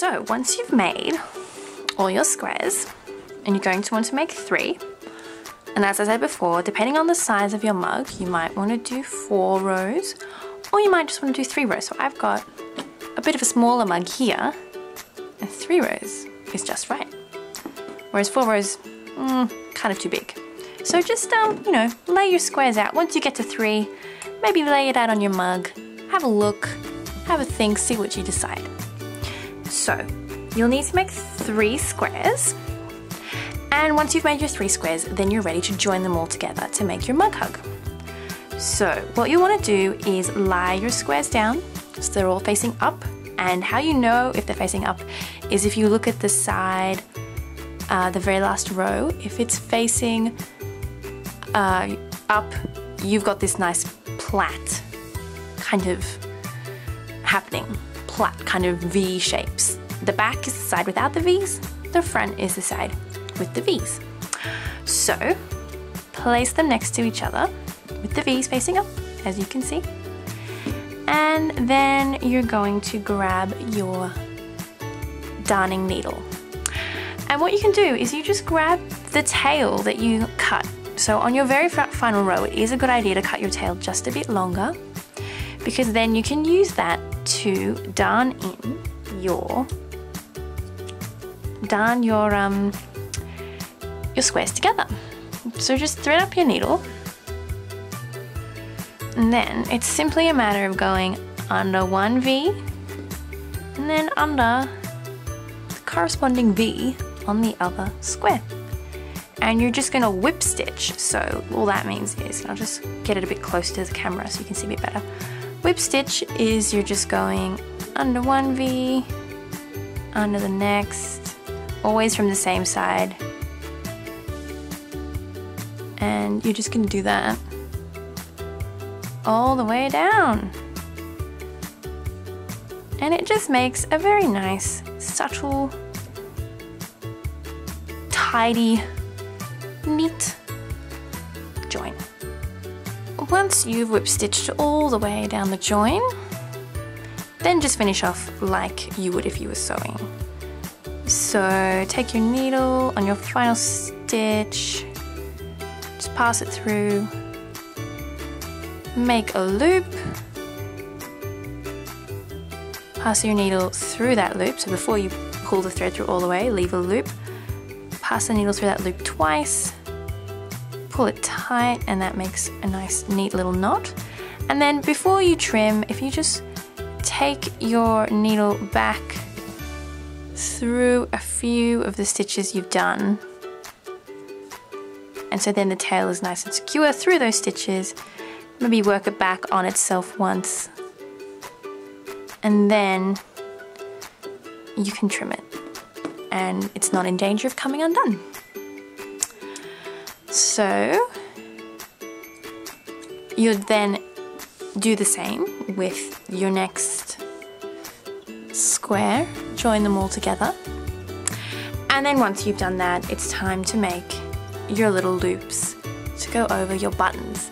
So once you've made all your squares, and you're going to want to make 3, and as I said before, depending on the size of your mug, you might want to do 4 rows, or you might just want to do 3 rows. So I've got a bit of a smaller mug here, and 3 rows is just right. Whereas 4 rows, kind of too big. So just, you know, lay your squares out. Once you get to 3, maybe lay it out on your mug, have a look, have a think, see what you decide. So you'll need to make 3 squares. And once you've made your 3 squares, then you're ready to join them all together to make your mug hug. So what you want to do is lie your squares down so they're all facing up. And how you know if they're facing up is if you look at the side, the very last row. If it's facing up, you've got this nice plait kind of happening. Plait kind of V shapes. The back is the side without the V's, the front is the side with the V's. So place them next to each other with the V's facing up, as you can see. And then you're going to grab your darning needle. And what you can do is you just grab the tail that you cut. So on your very final row, it is a good idea to cut your tail just a bit longer, because then you can use that to darn your squares together. So just thread up your needle, and then it's simply a matter of going under one V and then under the corresponding V on the other square. And you're just going to whip stitch. So all that means is, I'll just get it a bit closer to the camera so you can see a bit better. Whip stitch is you're just going under one V, under the next, always from the same side. And you're just going to do that all the way down. And it just makes a very nice, subtle, tidy, neat join. Once you've whip stitched all the way down the join, then just finish off like you would if you were sewing. So take your needle on your final stitch, just pass it through, make a loop, pass your needle through that loop. So before you pull the thread through all the way, leave a loop, pass the needle through that loop twice, pull it tight, and that makes a nice neat little knot. And then before you trim, if you just take your needle back through a few of the stitches you've done, and so then the tail is nice and secure through those stitches, maybe work it back on itself once, and then you can trim it and it's not in danger of coming undone. So you'd then do the same with your next square, join them all together, and then once you've done that, it's time to make your little loops to go over your buttons.